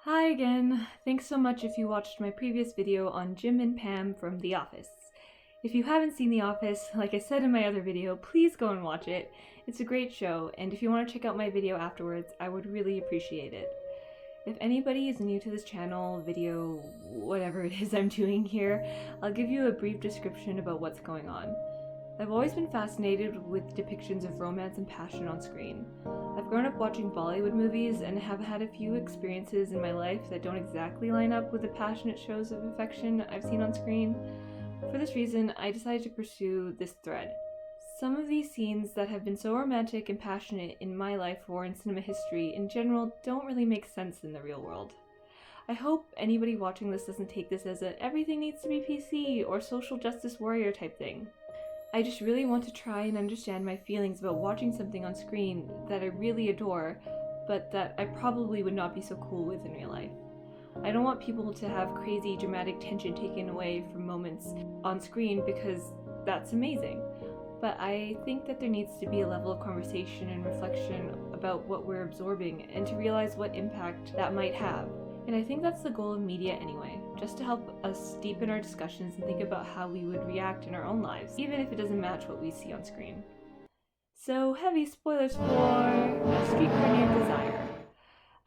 Hi again! Thanks so much if you watched my previous video on Jim and Pam from The Office. If you haven't seen The Office, like I said in my other video, please go and watch it. It's a great show, and if you want to check out my video afterwards, I would really appreciate it. If anybody is new to this channel, video, whatever it is I'm doing here, I'll give you a brief description about what's going on. I've always been fascinated with depictions of romance and passion on screen. I've grown up watching Bollywood movies and have had a few experiences in my life that don't exactly line up with the passionate shows of affection I've seen on screen. For this reason, I decided to pursue this thread. Some of these scenes that have been so romantic and passionate in my life or in cinema history in general don't really make sense in the real world. I hope anybody watching this doesn't take this as a everything needs to be PC or social justice warrior type thing. I just really want to try and understand my feelings about watching something on screen that I really adore, but that I probably would not be so cool with in real life. I don't want people to have crazy dramatic tension taken away from moments on screen because that's amazing. But I think that there needs to be a level of conversation and reflection about what we're absorbing and to realize what impact that might have. And I think that's the goal of media anyway, just to help us deepen our discussions and think about how we would react in our own lives, even if it doesn't match what we see on screen. So, heavy spoilers for A Streetcar Named Desire.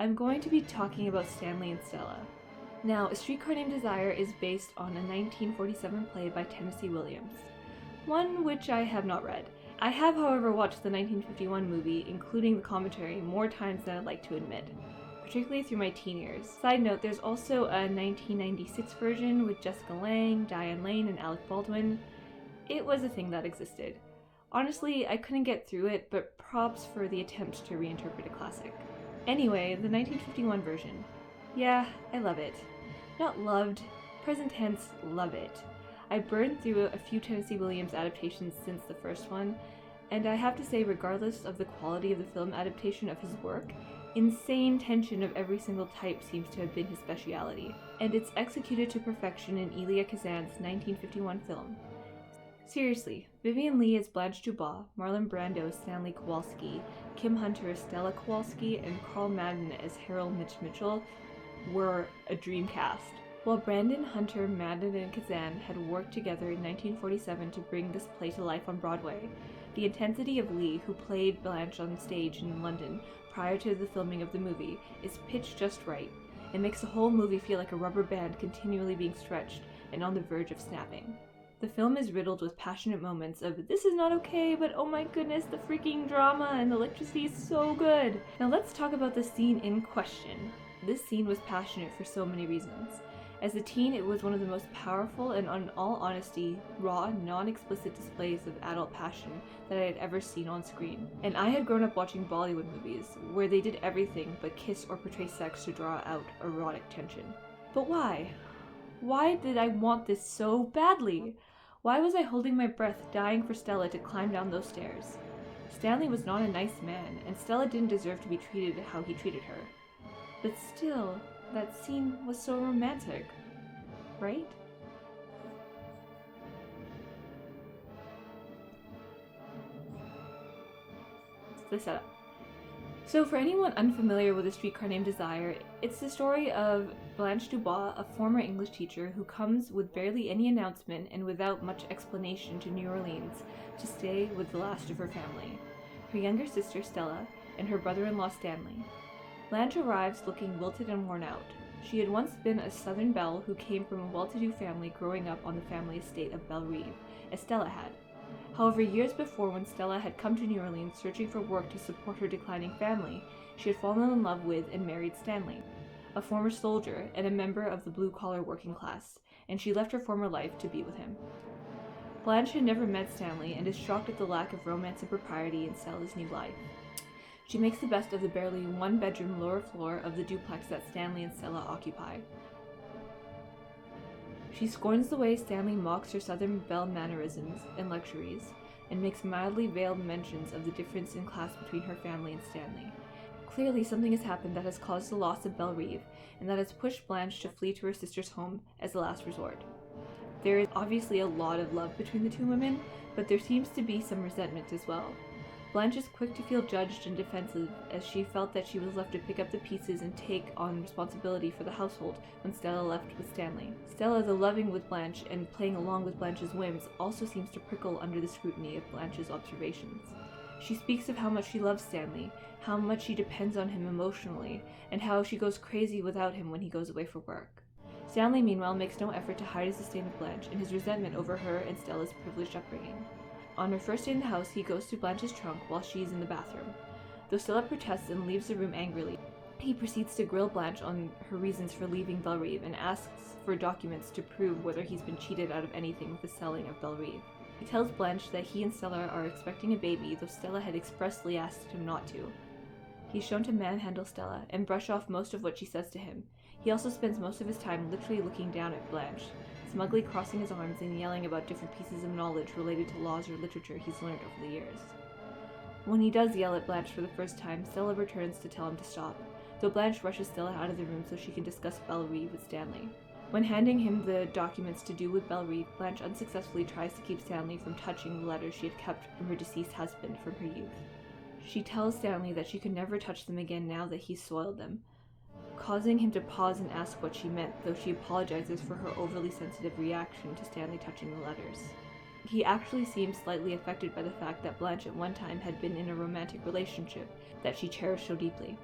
I'm going to be talking about Stanley and Stella. Now, A Streetcar Named Desire is based on a 1947 play by Tennessee Williams, one which I have not read. I have, however, watched the 1951 movie, including the commentary, more times than I'd like to admit, particularly through my teen years. Side note, there's also a 1996 version with Jessica Lange, Diane Lane, and Alec Baldwin. It was a thing that existed. Honestly, I couldn't get through it, but props for the attempt to reinterpret a classic. Anyway, the 1951 version. Yeah, I love it. Not loved, present tense, love it. I burned through a few Tennessee Williams adaptations since the first one, and I have to say, regardless of the quality of the film adaptation of his work, insane tension of every single type seems to have been his speciality, and it's executed to perfection in Elia Kazan's 1951 film. Seriously, Vivien Leigh as Blanche Dubois, Marlon Brando as Stanley Kowalski, Kim Hunter as Stella Kowalski, and Carl Madden as Harold Mitch Mitchell were a dream cast. While Brandon, Hunter, Madden, and Kazan had worked together in 1947 to bring this play to life on Broadway, the intensity of Leigh, who played Blanche on stage in London prior to the filming of the movie, is pitched just right. It makes the whole movie feel like a rubber band continually being stretched and on the verge of snapping. The film is riddled with passionate moments of this is not okay, but oh my goodness, the freaking drama and the electricity is so good. Now let's talk about the scene in question. This scene was passionate for so many reasons. As a teen, it was one of the most powerful and, in all honesty, raw, non-explicit displays of adult passion that I had ever seen on screen. And I had grown up watching Bollywood movies, where they did everything but kiss or portray sex to draw out erotic tension. But why? Why did I want this so badly? Why was I holding my breath, dying for Stella to climb down those stairs? Stanley was not a nice man, and Stella didn't deserve to be treated how he treated her. But still, that scene was so romantic, right? The setup. So for anyone unfamiliar with A Streetcar Named Desire, it's the story of Blanche Dubois, a former English teacher who comes with barely any announcement and without much explanation to New Orleans to stay with the last of her family, her younger sister Stella, and her brother-in-law Stanley. Blanche arrives looking wilted and worn out. She had once been a Southern belle who came from a well-to-do family growing up on the family estate of Belle Reve, as Stella had. However, years before, when Stella had come to New Orleans searching for work to support her declining family, she had fallen in love with and married Stanley, a former soldier and a member of the blue-collar working class, and she left her former life to be with him. Blanche had never met Stanley and is shocked at the lack of romance and propriety in Stella's new life. She makes the best of the barely one-bedroom lower floor of the duplex that Stanley and Stella occupy. She scorns the way Stanley mocks her Southern belle mannerisms and luxuries, and makes mildly veiled mentions of the difference in class between her family and Stanley. Clearly, something has happened that has caused the loss of Belle Reve, and that has pushed Blanche to flee to her sister's home as a last resort. There is obviously a lot of love between the two women, but there seems to be some resentment as well. Blanche is quick to feel judged and defensive, as she felt that she was left to pick up the pieces and take on responsibility for the household when Stella left with Stanley. Stella, though loving with Blanche and playing along with Blanche's whims, also seems to prickle under the scrutiny of Blanche's observations. She speaks of how much she loves Stanley, how much she depends on him emotionally, and how she goes crazy without him when he goes away for work. Stanley, meanwhile, makes no effort to hide his disdain of Blanche and his resentment over her and Stella's privileged upbringing. On her first day in the house, he goes through Blanche's trunk while she is in the bathroom. Though Stella protests and leaves the room angrily, he proceeds to grill Blanche on her reasons for leaving Bellerive and asks for documents to prove whether he's been cheated out of anything with the selling of Bellerive. He tells Blanche that he and Stella are expecting a baby, though Stella had expressly asked him not to. He's shown to manhandle Stella and brush off most of what she says to him. He also spends most of his time literally looking down at Blanche, smugly crossing his arms and yelling about different pieces of knowledge related to laws or literature he's learned over the years. When he does yell at Blanche for the first time, Stella returns to tell him to stop, though Blanche rushes Stella out of the room so she can discuss Bellerive with Stanley. When handing him the documents to do with Bellerive, Blanche unsuccessfully tries to keep Stanley from touching the letters she had kept from her deceased husband from her youth. She tells Stanley that she could never touch them again now that he's soiled them, causing him to pause and ask what she meant, though she apologizes for her overly sensitive reaction to Stanley touching the letters. He actually seems slightly affected by the fact that Blanche at one time had been in a romantic relationship that she cherished so deeply.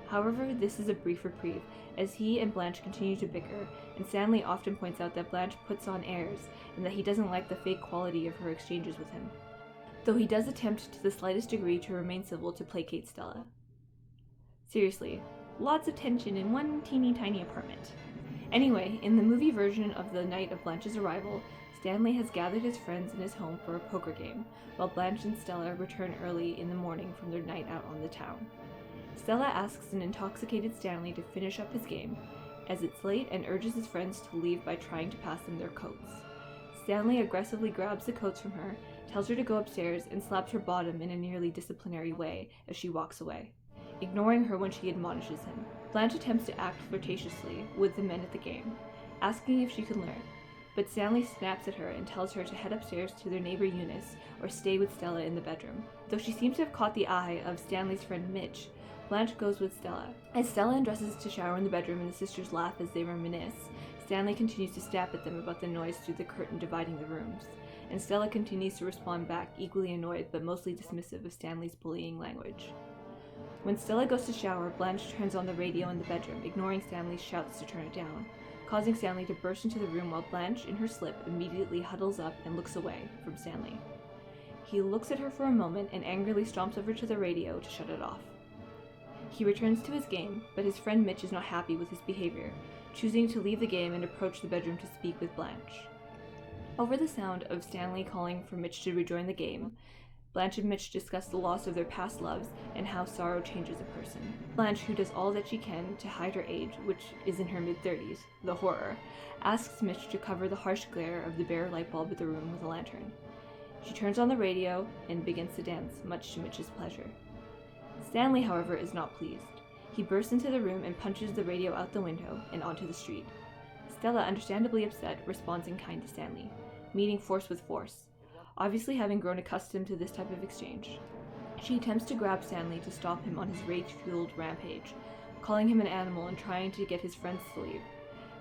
However, this is a brief reprieve, as he and Blanche continue to bicker, and Stanley often points out that Blanche puts on airs, and that he doesn't like the fake quality of her exchanges with him, though he does attempt to the slightest degree to remain civil to placate Stella. Seriously, lots of tension in one teeny tiny apartment. Anyway, in the movie version of the night of Blanche's arrival, Stanley has gathered his friends in his home for a poker game, while Blanche and Stella return early in the morning from their night out on the town. Stella asks an intoxicated Stanley to finish up his game, as it's late, and urges his friends to leave by trying to pass them their coats. Stanley aggressively grabs the coats from her, tells her to go upstairs, and slaps her bottom in a nearly disciplinary way as she walks away, ignoring her when she admonishes him. Blanche attempts to act flirtatiously with the men at the game, asking if she can learn, but Stanley snaps at her and tells her to head upstairs to their neighbor Eunice or stay with Stella in the bedroom. Though she seems to have caught the eye of Stanley's friend Mitch, Blanche goes with Stella. As Stella undresses to shower in the bedroom and the sisters laugh as they reminisce, Stanley continues to snap at them about the noise through the curtain dividing the rooms, and Stella continues to respond back, equally annoyed but mostly dismissive of Stanley's bullying language. When Stella goes to shower, Blanche turns on the radio in the bedroom, ignoring Stanley's shouts to turn it down, causing Stanley to burst into the room while Blanche, in her slip, immediately huddles up and looks away from Stanley. He looks at her for a moment and angrily stomps over to the radio to shut it off. He returns to his game, but his friend Mitch is not happy with his behavior, choosing to leave the game and approach the bedroom to speak with Blanche. Over the sound of Stanley calling for Mitch to rejoin the game, Blanche and Mitch discuss the loss of their past loves and how sorrow changes a person. Blanche, who does all that she can to hide her age, which is in her mid-30s, the horror, asks Mitch to cover the harsh glare of the bare light bulb in the room with a lantern. She turns on the radio and begins to dance, much to Mitch's pleasure. Stanley, however, is not pleased. He bursts into the room and punches the radio out the window and onto the street. Stella, understandably upset, responds in kind to Stanley, meeting force with force, obviously having grown accustomed to this type of exchange. She attempts to grab Stanley to stop him on his rage-fueled rampage, calling him an animal and trying to get his friends to leave,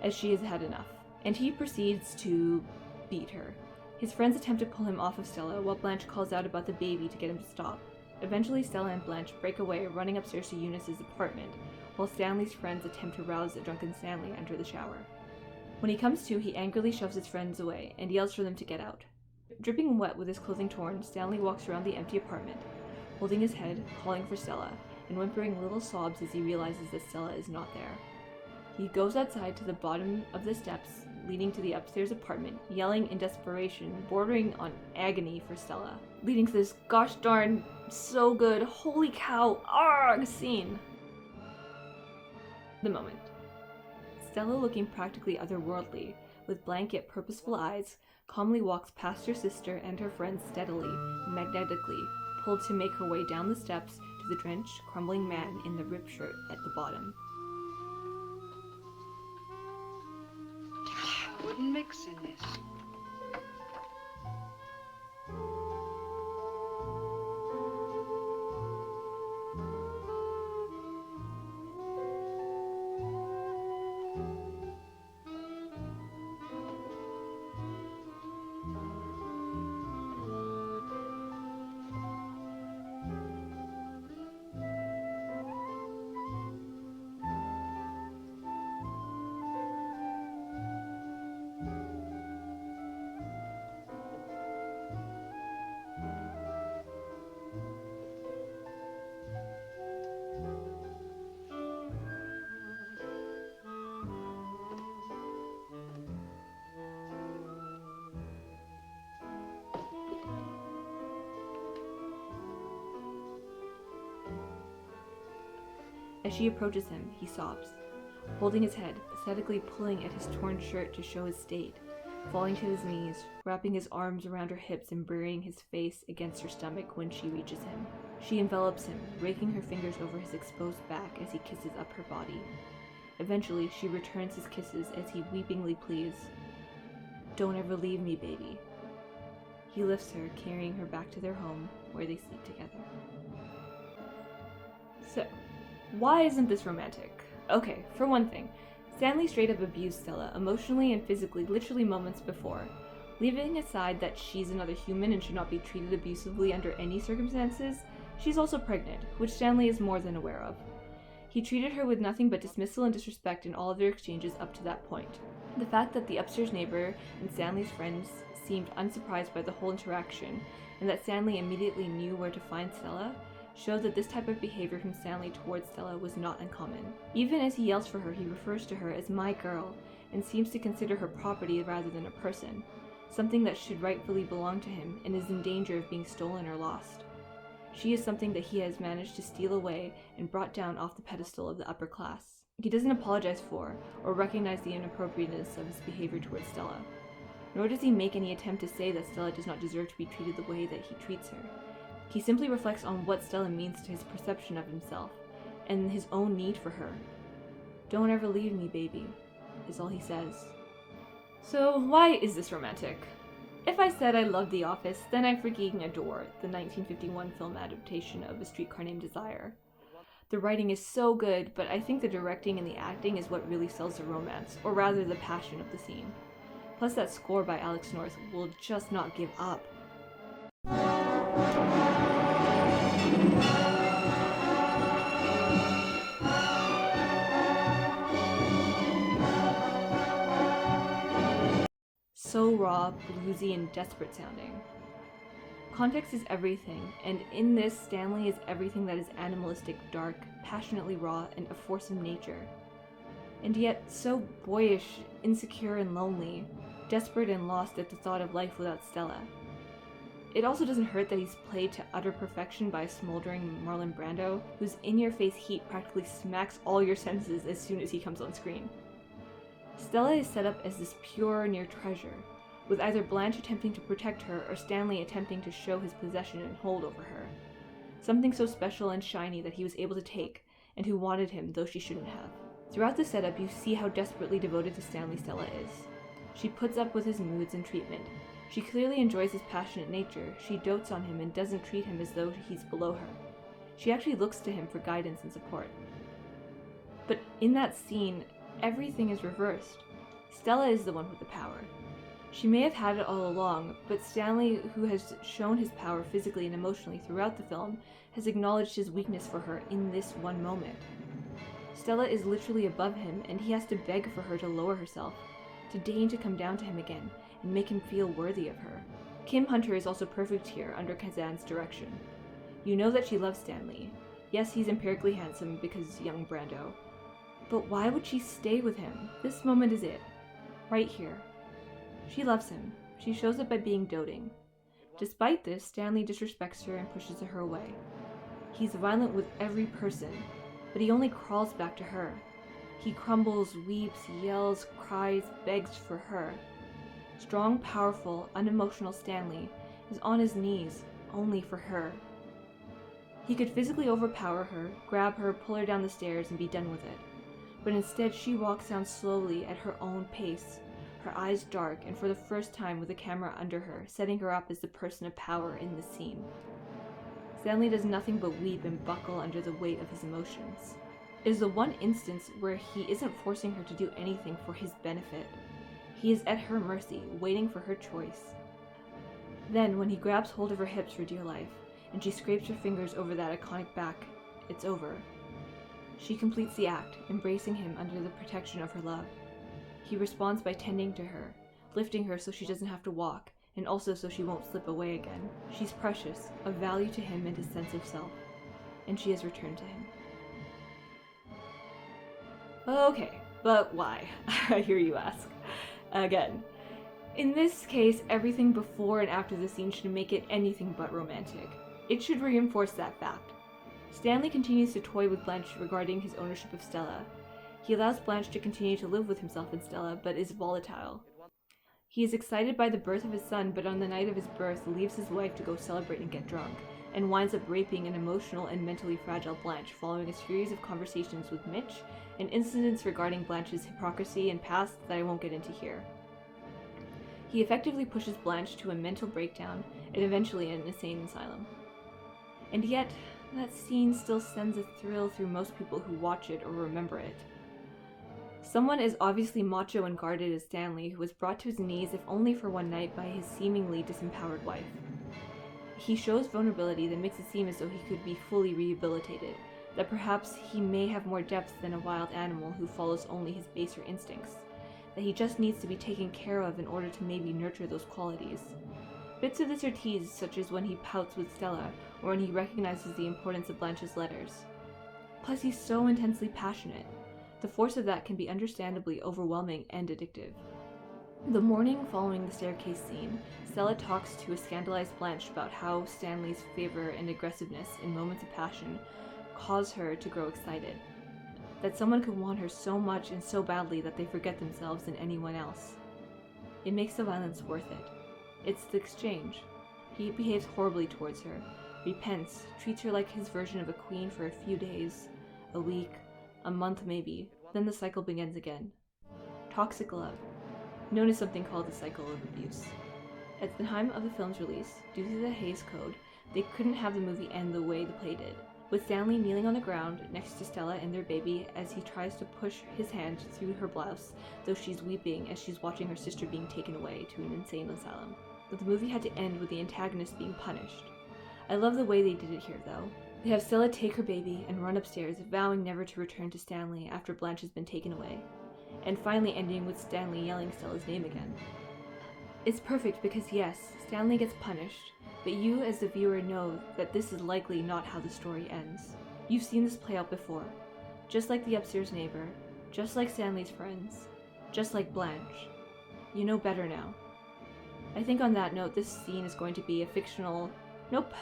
as she has had enough, and he proceeds to beat her. His friends attempt to pull him off of Stella, while Blanche calls out about the baby to get him to stop. Eventually, Stella and Blanche break away, running upstairs to Eunice's apartment, while Stanley's friends attempt to rouse a drunken Stanley under the shower. When he comes to, he angrily shoves his friends away and yells for them to get out. Dripping wet with his clothing torn, Stanley walks around the empty apartment, holding his head, calling for Stella, and whimpering little sobs as he realizes that Stella is not there. He goes outside to the bottom of the steps leading to the upstairs apartment, yelling in desperation, bordering on agony for Stella, leading to this gosh darn so good, holy cow, argh scene. The moment. Stella, looking practically otherworldly, with blank yet purposeful eyes, calmly walks past her sister and her friends steadily, magnetically, pulled to make her way down the steps to the drenched, crumbling man in the ripped shirt at the bottom. I wouldn't mix in this. As she approaches him, he sobs, holding his head, pathetically pulling at his torn shirt to show his state, falling to his knees, wrapping his arms around her hips and burying his face against her stomach when she reaches him. She envelops him, raking her fingers over his exposed back as he kisses up her body. Eventually, she returns his kisses as he weepingly pleads, "Don't ever leave me, baby." He lifts her, carrying her back to their home, where they sleep together. So, why isn't this romantic? Okay, for one thing, Stanley straight up abused Stella emotionally and physically literally moments before. Leaving aside that she's another human and should not be treated abusively under any circumstances, she's also pregnant, which Stanley is more than aware of. He treated her with nothing but dismissal and disrespect in all of their exchanges up to that point. The fact that the upstairs neighbor and Stanley's friends seemed unsurprised by the whole interaction, and that Stanley immediately knew where to find Stella, showed that this type of behavior from Stanley towards Stella was not uncommon. Even as he yells for her, he refers to her as "my girl," and seems to consider her property rather than a person, something that should rightfully belong to him and is in danger of being stolen or lost. She is something that he has managed to steal away and brought down off the pedestal of the upper class. He doesn't apologize for or recognize the inappropriateness of his behavior towards Stella, nor does he make any attempt to say that Stella does not deserve to be treated the way that he treats her. He simply reflects on what Stella means to his perception of himself, and his own need for her. "Don't ever leave me, baby," is all he says. So why is this romantic? If I said I loved The Office, then I freaking adore the 1951 film adaptation of A Streetcar Named Desire. The writing is so good, but I think the directing and the acting is what really sells the romance, or rather the passion of the scene. Plus that score by Alex North will just not give up. So raw, bluesy, and desperate sounding. Context is everything, and in this, Stanley is everything that is animalistic, dark, passionately raw, and a force of nature. And yet, so boyish, insecure, and lonely, desperate and lost at the thought of life without Stella. It also doesn't hurt that he's played to utter perfection by a smoldering Marlon Brando, whose in-your-face heat practically smacks all your senses as soon as he comes on screen. Stella is set up as this pure, near treasure, with either Blanche attempting to protect her or Stanley attempting to show his possession and hold over her. Something so special and shiny that he was able to take, and who wanted him though she shouldn't have. Throughout the setup, you see how desperately devoted to Stanley Stella is. She puts up with his moods and treatment. She clearly enjoys his passionate nature. She dotes on him and doesn't treat him as though he's below her. She actually looks to him for guidance and support. But in that scene, everything is reversed. Stella is the one with the power. She may have had it all along, but Stanley, who has shown his power physically and emotionally throughout the film, has acknowledged his weakness for her in this one moment. Stella is literally above him, and he has to beg for her to lower herself, to deign to come down to him again, and make him feel worthy of her. Kim Hunter is also perfect here under Kazan's direction. You know that she loves Stanley. Yes, he's empirically handsome because young Brando. But why would she stay with him? This moment is it. Right here. She loves him. She shows it by being doting. Despite this, Stanley disrespects her and pushes her away. He's violent with every person, but he only crawls back to her. He crumbles, weeps, yells, cries, begs for her. Strong, powerful, unemotional Stanley is on his knees, only for her. He could physically overpower her, grab her, pull her down the stairs, and be done with it. But instead she walks down slowly at her own pace, her eyes dark, and for the first time with the camera under her, setting her up as the person of power in the scene. Stanley does nothing but weep and buckle under the weight of his emotions. It is the one instance where he isn't forcing her to do anything for his benefit. He is at her mercy, waiting for her choice. Then, when he grabs hold of her hips for dear life, and she scrapes her fingers over that iconic back, it's over. She completes the act, embracing him under the protection of her love. He responds by tending to her, lifting her so she doesn't have to walk, and also so she won't slip away again. She's precious, of value to him and his sense of self, and she has returned to him. Okay, but why? I hear you ask. Again, in this case, everything before and after the scene should make it anything but romantic. It should reinforce that fact. Stanley continues to toy with Blanche regarding his ownership of Stella. He allows Blanche to continue to live with himself and Stella, but is volatile. He is excited by the birth of his son, but on the night of his birth leaves his wife to go celebrate and get drunk, and winds up raping an emotional and mentally fragile Blanche following a series of conversations with Mitch and incidents regarding Blanche's hypocrisy and past that I won't get into here. He effectively pushes Blanche to a mental breakdown and eventually an insane asylum. And yet, that scene still sends a thrill through most people who watch it or remember it. Someone as obviously macho and guarded as Stanley, who was brought to his knees if only for one night by his seemingly disempowered wife. He shows vulnerability that makes it seem as though he could be fully rehabilitated, that perhaps he may have more depth than a wild animal who follows only his baser instincts, that he just needs to be taken care of in order to maybe nurture those qualities. Bits of this are teased, such as when he pouts with Stella, or when he recognizes the importance of Blanche's letters. Plus, he's so intensely passionate. The force of that can be understandably overwhelming and addictive. The morning following the staircase scene, Stella talks to a scandalized Blanche about how Stanley's favor and aggressiveness in moments of passion cause her to grow excited. That someone could want her so much and so badly that they forget themselves and anyone else. It makes the violence worth it. It's the exchange. He behaves horribly towards her, repents, treats her like his version of a queen for a few days, a week, a month maybe, then the cycle begins again. Toxic love, known as something called the cycle of abuse. At the time of the film's release, due to the Hays Code, they couldn't have the movie end the way the play did, with Stanley kneeling on the ground next to Stella and their baby as he tries to push his hand through her blouse, though she's weeping as she's watching her sister being taken away to an insane asylum. But the movie had to end with the antagonist being punished. I love the way they did it here, though. They have Stella take her baby and run upstairs, vowing never to return to Stanley after Blanche has been taken away, and finally ending with Stanley yelling Stella's name again. It's perfect because yes, Stanley gets punished, but you as the viewer know that this is likely not how the story ends. You've seen this play out before, just like the upstairs neighbor, just like Stanley's friends, just like Blanche. You know better now. I think on that note, this scene is going to be a fictional, nope,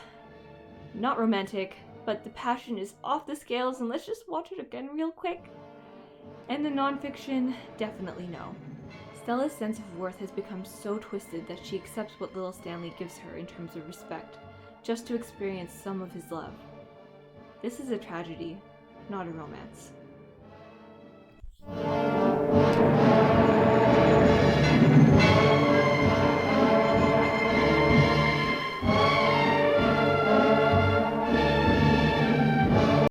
not romantic, but the passion is off the scales and let's just watch it again real quick. And the nonfiction, definitely no. Stella's sense of worth has become so twisted that she accepts what little Stanley gives her in terms of respect, just to experience some of his love. This is a tragedy, not a romance.